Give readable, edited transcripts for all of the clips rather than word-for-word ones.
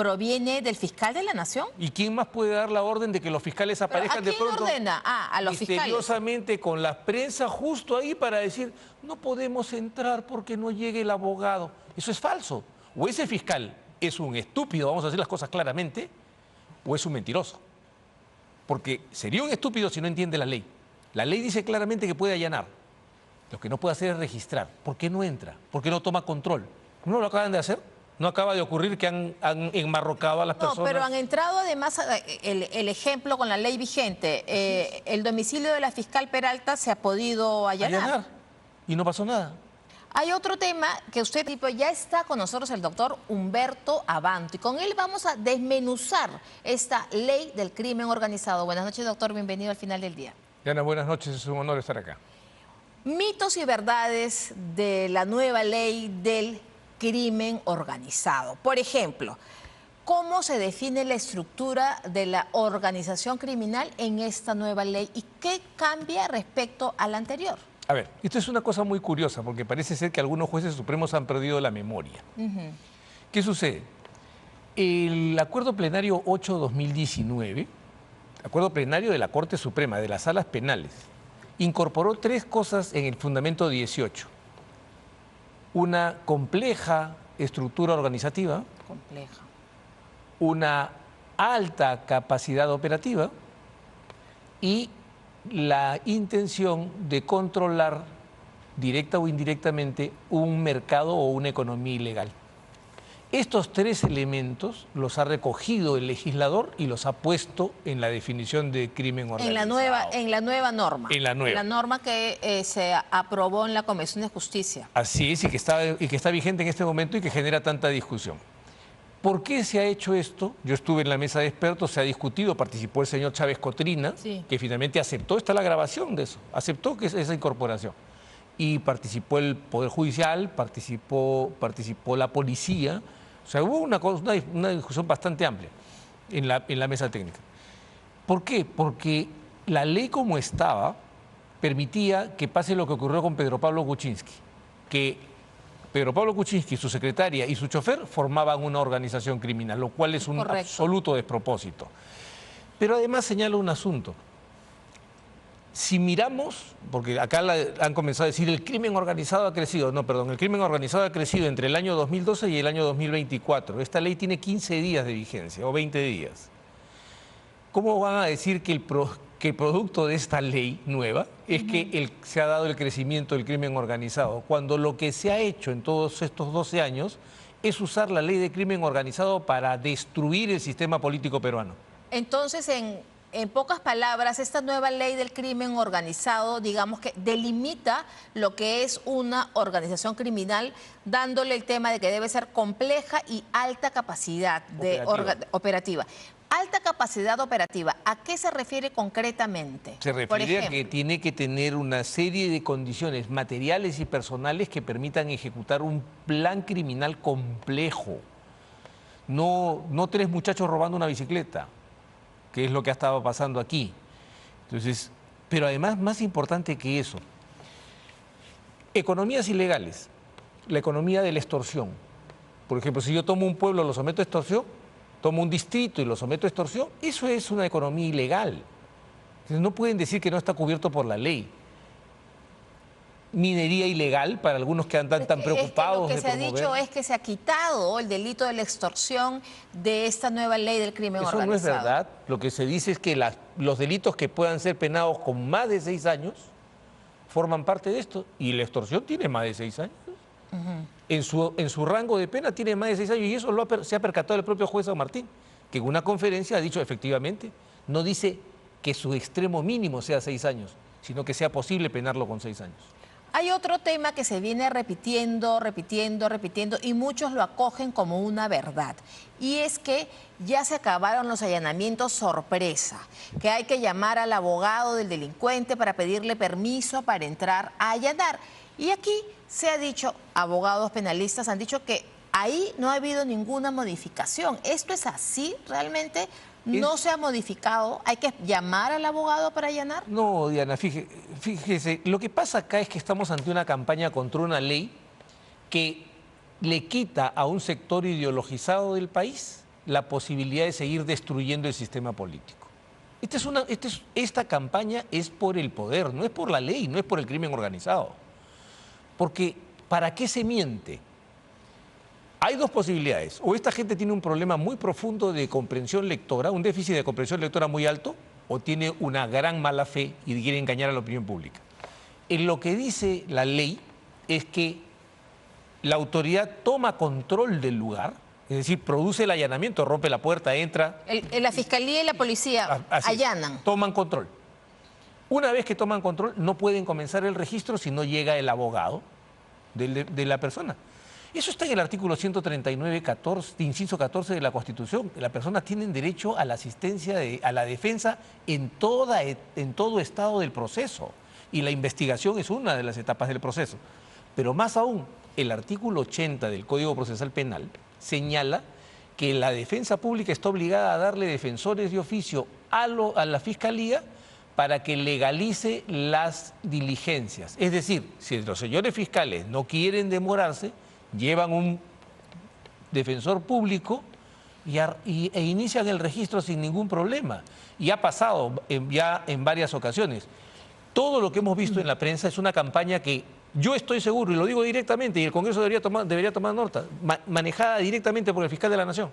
proviene del fiscal de la Nación. ¿Y quién más puede dar la orden de que los fiscales aparezcan de pronto? ¿A quién ordena? A los fiscales. Misteriosamente con la prensa justo ahí para decir, no podemos entrar porque no llegue el abogado. Eso es falso. O ese fiscal es un estúpido, vamos a decir las cosas claramente, o es un mentiroso. Porque sería un estúpido si no entiende la ley. La ley dice claramente que puede allanar. Lo que no puede hacer es registrar. ¿Por qué no entra? ¿Por qué no toma control? ¿No lo acaban de hacer? ¿No acaba de ocurrir que han enmarrocado a las personas? No, pero han entrado además, el ejemplo con la ley vigente, el domicilio de la fiscal Peralta se ha podido allanar. Y no pasó nada. Hay otro tema que usted, ya está con nosotros el doctor Humberto Abanto, y con él vamos a desmenuzar esta ley del crimen organizado. Buenas noches, doctor, bienvenido al Final del Día. Diana, buenas noches, es un honor estar acá. Mitos y verdades de la nueva ley del crimen organizado. Por ejemplo, ¿cómo se define la estructura de la organización criminal en esta nueva ley y qué cambia respecto a la anterior? A ver, esto es una cosa muy curiosa porque parece ser que algunos jueces supremos han perdido la memoria. ¿Qué sucede? El acuerdo plenario 8-2019, acuerdo plenario de la Corte Suprema, de las salas penales, incorporó tres cosas en el fundamento 18. Una compleja estructura organizativa, una alta capacidad operativa y la intención de controlar directa o indirectamente un mercado o una economía ilegal. Estos tres elementos los ha recogido el legislador y los ha puesto en la definición de crimen organizado. En la nueva norma. En la nueva. La norma que se aprobó en la Comisión de Justicia. Así es, y que está vigente en este momento y que genera tanta discusión. ¿Por qué se ha hecho esto? Yo estuve en la mesa de expertos, se ha discutido, participó el señor Chávez Cotrina, que finalmente aceptó, está la grabación de eso, aceptó que es esa incorporación. Y participó el Poder Judicial, participó la policía. O sea, hubo una discusión bastante amplia en la mesa técnica. ¿Por qué? Porque la ley como estaba permitía que pase lo que ocurrió con Pedro Pablo Kuczynski, que Pedro Pablo Kuczynski, su secretaria y su chofer formaban una organización criminal, lo cual es un absoluto despropósito. Pero además señala un asunto. Si miramos, porque acá han comenzado a decir el crimen organizado ha crecido. No, perdón, el crimen organizado ha crecido entre el año 2012 y el año 2024. Esta ley tiene 15 días de vigencia o 20 días. ¿Cómo van a decir que el producto de esta ley nueva es que se ha dado el crecimiento del crimen organizado, cuando lo que se ha hecho en todos estos 12 años es usar la ley de crimen organizado para destruir el sistema político peruano? Entonces, en pocas palabras, esta nueva ley del crimen organizado, digamos que delimita lo que es una organización criminal, dándole el tema de que debe ser compleja y alta capacidad operativa. Alta capacidad operativa, ¿a qué se refiere concretamente? Se refiere a que tiene que tener una serie de condiciones materiales y personales que permitan ejecutar un plan criminal complejo. No tres muchachos robando una bicicleta, que es lo que ha estado pasando aquí. Entonces, pero además, más importante que eso, economías ilegales, la economía de la extorsión. Por ejemplo, si yo tomo un pueblo, lo someto a extorsión, tomo un distrito y lo someto a extorsión, eso es una economía ilegal. Entonces, no pueden decir que no está cubierto por la ley. Minería ilegal, para algunos que andan tan preocupados. Lo que se ha dicho es que se ha quitado el delito de la extorsión de esta nueva ley del crimen organizado. Eso no es verdad. Lo que se dice es que los delitos que puedan ser penados con más de 6 años forman parte de esto. Y la extorsión tiene más de 6 años. En su rango de pena tiene más de 6 años y eso se ha percatado el propio juez San Martín, que en una conferencia ha dicho efectivamente, no dice que su extremo mínimo sea 6 años, sino que sea posible penarlo con 6 años. Hay otro tema que se viene repitiendo y muchos lo acogen como una verdad. Y es que ya se acabaron los allanamientos sorpresa, que hay que llamar al abogado del delincuente para pedirle permiso para entrar a allanar. Y aquí se ha dicho, abogados penalistas han dicho que ahí no ha habido ninguna modificación. ¿Esto es así realmente? ¿No se ha modificado? ¿Hay que llamar al abogado para allanar? No, Diana, fíjese, lo que pasa acá es que estamos ante una campaña contra una ley que le quita a un sector ideologizado del país la posibilidad de seguir destruyendo el sistema político. Esta campaña es por el poder, no es por la ley, no es por el crimen organizado. Porque, ¿para qué se miente? Hay dos posibilidades. O esta gente tiene un problema muy profundo de comprensión lectora, un déficit de comprensión lectora muy alto, o tiene una gran mala fe y quiere engañar a la opinión pública. En lo que dice la ley es que la autoridad toma control del lugar, es decir, produce el allanamiento, rompe la puerta, entra. La fiscalía y la policía allanan. Toman control. Una vez que toman control, no pueden comenzar el registro si no llega el abogado de la persona. Eso está en el artículo 139, inciso 14 de la Constitución. Las personas tienen derecho a la asistencia, a la defensa en todo estado del proceso. Y la investigación es una de las etapas del proceso. Pero más aún, el artículo 80 del Código Procesal Penal señala que la defensa pública está obligada a darle defensores de oficio a la Fiscalía para que legalice las diligencias. Es decir, si los señores fiscales no quieren demorarse, llevan un defensor público e inician el registro sin ningún problema. Y ha pasado ya en varias ocasiones. Todo lo que hemos visto en la prensa es una campaña que yo estoy seguro, y lo digo directamente, y el Congreso debería tomar nota, manejada directamente por el fiscal de la Nación,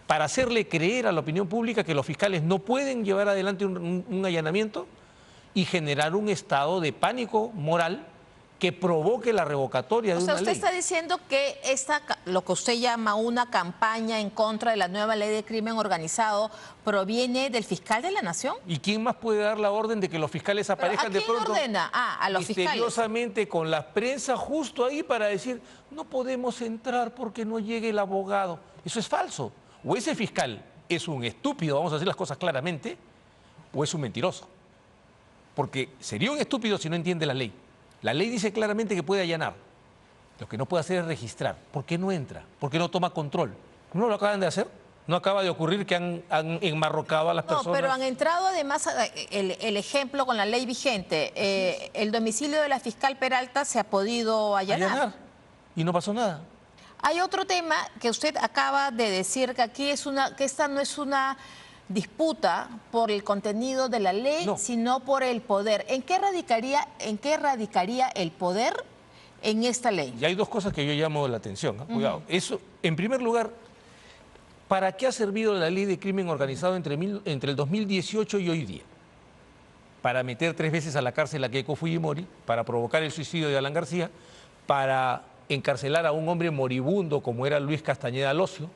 para hacerle creer a la opinión pública que los fiscales no pueden llevar adelante un allanamiento y generar un estado de pánico moral que provoque la revocatoria de una ley. O sea, usted está diciendo que lo que usted llama una campaña en contra de la nueva ley de crimen organizado proviene del fiscal de la Nación. ¿Y quién más puede dar la orden de que los fiscales aparezcan de pronto? ¿A quién ordena? A los fiscales. Misteriosamente con la prensa justo ahí para decir, no podemos entrar porque no llegue el abogado. Eso es falso. O ese fiscal es un estúpido, vamos a decir las cosas claramente, o es un mentiroso. Porque sería un estúpido si no entiende la ley. La ley dice claramente que puede allanar. Lo que no puede hacer es registrar. ¿Por qué no entra? ¿Por qué no toma control? ¿No lo acaban de hacer? ¿No acaba de ocurrir que han enmarrocado a las personas? No, pero han entrado además, el ejemplo con la ley vigente, el domicilio de la fiscal Peralta se ha podido allanar. Y no pasó nada. Hay otro tema que usted acaba de decir, que aquí que esta no es una disputa por el contenido de la ley, sino por el poder. ¿En qué radicaría el poder en esta ley? Y hay dos cosas que yo llamo la atención, ¿eh? Cuidado. Eso, en primer lugar, ¿para qué ha servido la ley de crimen organizado entre el 2018 y hoy día? Para meter 3 veces a la cárcel a Keiko Fujimori, para provocar el suicidio de Alan García, para encarcelar a un hombre moribundo como era Luis Castañeda Locio,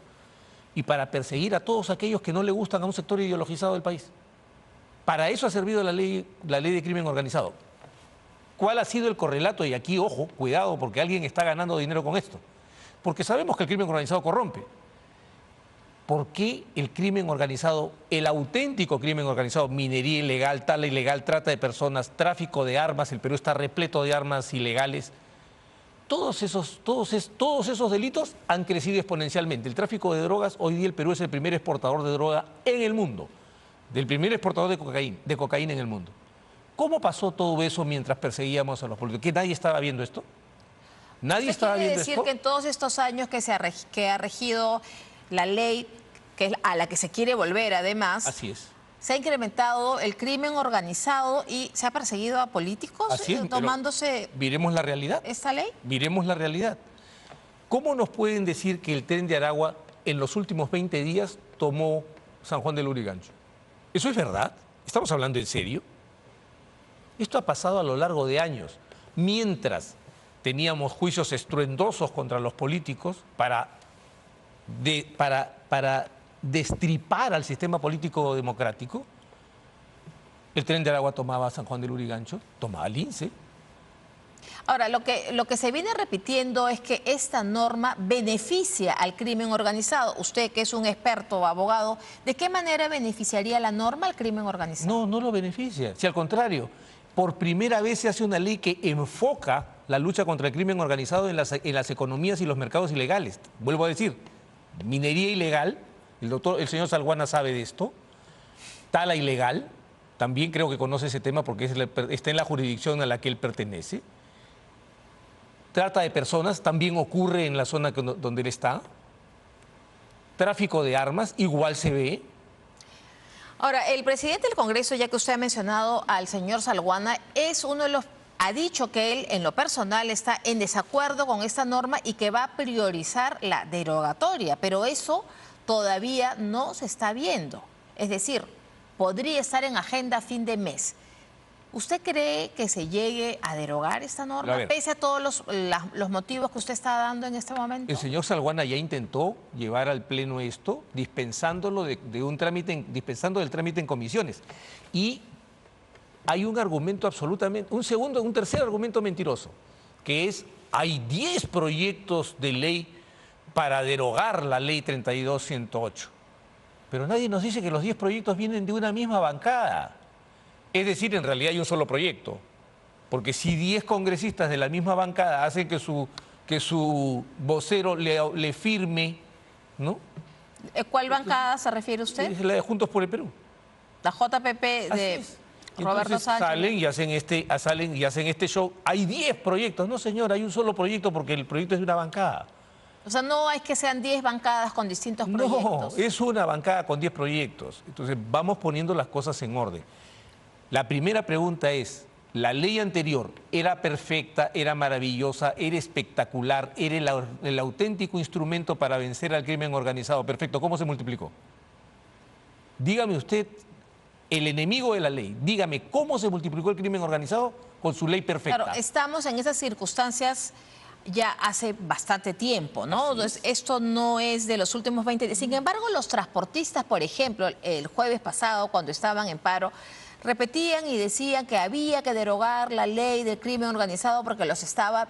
y para perseguir a todos aquellos que no le gustan a un sector ideologizado del país. Para eso ha servido la ley de crimen organizado. ¿Cuál ha sido el correlato? Y aquí, ojo, cuidado, porque alguien está ganando dinero con esto. Porque sabemos que el crimen organizado corrompe. ¿Por qué el crimen organizado, el auténtico crimen organizado, minería ilegal, tala ilegal, trata de personas, tráfico de armas, el Perú está repleto de armas ilegales? Todos esos delitos han crecido exponencialmente. El tráfico de drogas, hoy día el Perú es el primer exportador de droga en el mundo, del primer exportador de cocaína en el mundo. ¿Cómo pasó todo eso mientras perseguíamos a los políticos? ¿Que nadie estaba viendo esto? ¿Nadie estaba viendo esto? ¿Quiere decir que en todos estos años que ha regido la ley, a la que se quiere volver además... Así es. Se ha incrementado el crimen organizado y se ha perseguido a políticos tomándose... Miremos la realidad. ¿Esta ley? Miremos la realidad. ¿Cómo nos pueden decir que el Tren de Aragua en los últimos 20 días tomó San Juan del Lurigancho? ¿Eso es verdad? ¿Estamos hablando en serio? Esto ha pasado a lo largo de años. Mientras teníamos juicios estruendosos contra los políticos para destripar al sistema político democrático, el Tren de Aragua tomaba a San Juan del Lurigancho, tomaba Lince. Ahora, lo que se viene repitiendo es que esta norma beneficia al crimen organizado. Usted, que es un experto abogado, ¿de qué manera beneficiaría la norma al crimen organizado? No, no lo beneficia. Si al contrario, por primera vez se hace una ley que enfoca la lucha contra el crimen organizado en las economías y los mercados ilegales. Vuelvo a decir, minería ilegal, el señor Salguana sabe de esto, tala ilegal, también creo que conoce ese tema porque está en la jurisdicción a la que él pertenece. Trata de personas también ocurre en la zona donde él está. tráfico de armas, igual se ve. Ahora, el presidente del Congreso, ya que usted ha mencionado al señor Salguana, es uno de los... Ha dicho que él, en lo personal, está en desacuerdo con esta norma y que va a priorizar la derogatoria, pero eso todavía no se está viendo. Es decir, podría estar en agenda a fin de mes. ¿Usted cree que se llegue a derogar esta norma, pese a todos los motivos que usted está dando en este momento? El señor Salguana ya intentó llevar al Pleno esto, dispensándolo dispensando del trámite en comisiones. Y hay un argumento absolutamente, un tercer argumento mentiroso, que es, hay 10 proyectos de ley para derogar la ley 32-108. Pero nadie nos dice que los 10 proyectos vienen de una misma bancada. Es decir, en realidad hay un solo proyecto, porque si 10 congresistas de la misma bancada hacen que su vocero le firme, ¿no? ¿Cuál bancada se refiere usted? Es la de Juntos por el Perú. La JPP de Roberto Sánchez. Salen y hacen este show. Hay 10 proyectos. No, señor, hay un solo proyecto porque el proyecto es de una bancada. O sea, no es que sean 10 bancadas con distintos proyectos. No, es una bancada con 10 proyectos. Entonces, vamos poniendo las cosas en orden. La primera pregunta es, ¿la ley anterior era perfecta, era maravillosa, era espectacular, era el auténtico instrumento para vencer al crimen organizado? Perfecto, ¿cómo se multiplicó? Dígame usted, el enemigo de la ley, dígame cómo se multiplicó el crimen organizado con su ley perfecta. Claro, estamos en esas circunstancias ya hace bastante tiempo, ¿no? Entonces, esto no es de los últimos 20 días. Sin embargo, los transportistas, por ejemplo, el jueves pasado, cuando estaban en paro, repetían y decían que había que derogar la ley del crimen organizado porque los estaba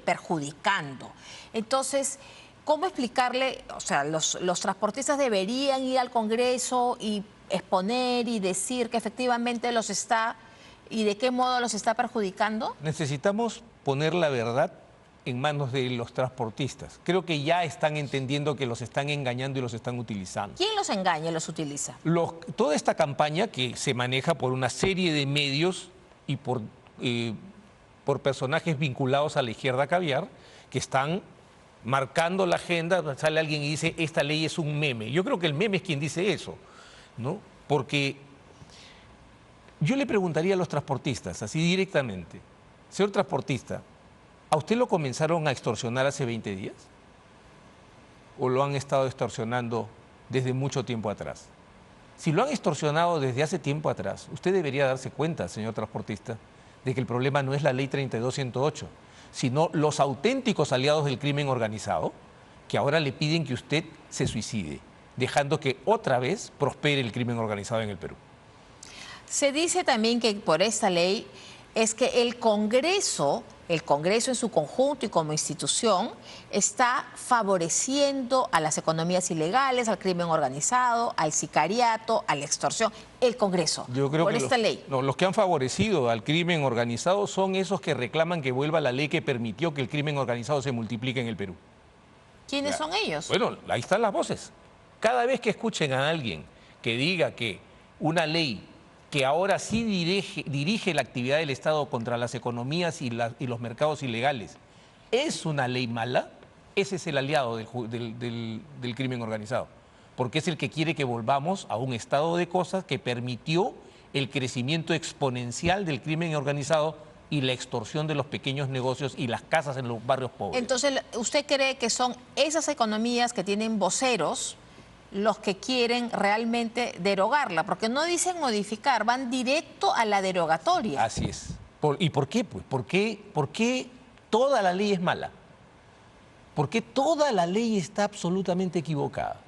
perjudicando. Entonces, ¿cómo explicarle? O sea, los transportistas deberían ir al Congreso y exponer y decir que efectivamente los está y de qué modo los está perjudicando. Necesitamos poner la verdad en manos de los transportistas. Creo que ya están entendiendo que los están engañando y los están utilizando. ¿Quién los engaña y los utiliza? Toda esta campaña que se maneja por una serie de medios y por personajes vinculados a la izquierda caviar, que están marcando la agenda. Sale alguien y dice, esta ley es un meme. Yo creo que el meme es quien dice eso, ¿no? Porque yo le preguntaría a los transportistas, así directamente, señor transportista, ¿a usted lo comenzaron a extorsionar hace 20 días? ¿O lo han estado extorsionando desde mucho tiempo atrás? Si lo han extorsionado desde hace tiempo atrás, usted debería darse cuenta, señor transportista, de que el problema no es la ley 32-108, sino los auténticos aliados del crimen organizado, que ahora le piden que usted se suicide, dejando que otra vez prospere el crimen organizado en el Perú. Se dice también que por esta ley es que el Congreso en su conjunto y como institución está favoreciendo a las economías ilegales, al crimen organizado, al sicariato, a la extorsión. El Congreso, yo creo por que esta ley. No, los que han favorecido al crimen organizado son esos que reclaman que vuelva la ley que permitió que el crimen organizado se multiplique en el Perú. ¿Quiénes son ellos? Bueno, ahí están las voces. Cada vez que escuchen a alguien que diga que una ley que ahora sí dirige la actividad del Estado contra las economías y los mercados ilegales, es una ley mala, ese es el aliado del crimen organizado, porque es el que quiere que volvamos a un estado de cosas que permitió el crecimiento exponencial del crimen organizado y la extorsión de los pequeños negocios y las casas en los barrios pobres. Entonces, ¿usted cree que son esas economías que tienen voceros los que quieren realmente derogarla? Porque no dicen modificar, van directo a la derogatoria. Así es. ¿Y por qué? Pues, ¿por qué toda la ley es mala? ¿Por qué toda la ley está absolutamente equivocada?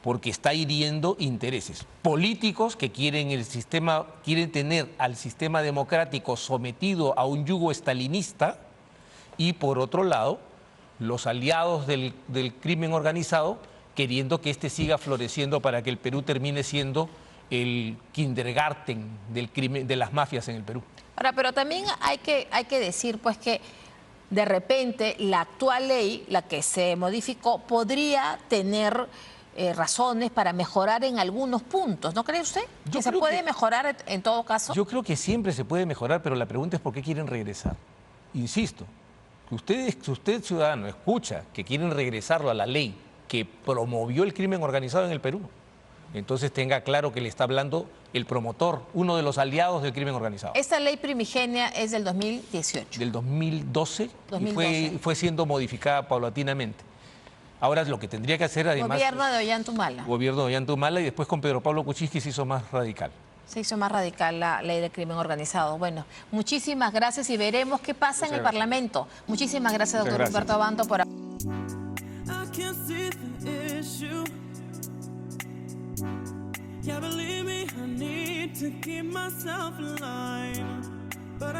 Porque está hiriendo intereses políticos que quieren tener al sistema democrático sometido a un yugo estalinista, y por otro lado, los aliados del crimen organizado queriendo que este siga floreciendo para que el Perú termine siendo el kindergarten del crimen, de las mafias en el Perú. Ahora, pero también hay que decir pues que de repente la actual ley, la que se modificó, podría tener razones para mejorar en algunos puntos, ¿no cree usted? ¿Que se puede mejorar en todo caso? Yo creo que siempre se puede mejorar, pero la pregunta es por qué quieren regresar. Insisto, que usted ciudadano escucha que quieren regresarlo a la ley que promovió el crimen organizado en el Perú. Entonces tenga claro que le está hablando el promotor, uno de los aliados del crimen organizado. Esta ley primigenia es del 2018. Del 2012, 2012. Y fue siendo modificada paulatinamente. Ahora lo que tendría que hacer además... Gobierno de Ollanta Humala. Gobierno de Ollanta Humala, y después con Pedro Pablo Kuczynski se hizo más radical. Se hizo más radical la ley del crimen organizado. Bueno, muchísimas gracias y veremos qué pasa en el Parlamento. Muchísimas gracias, doctor Humberto Abanto, por... Yeah, believe me, I need to keep myself alive. But I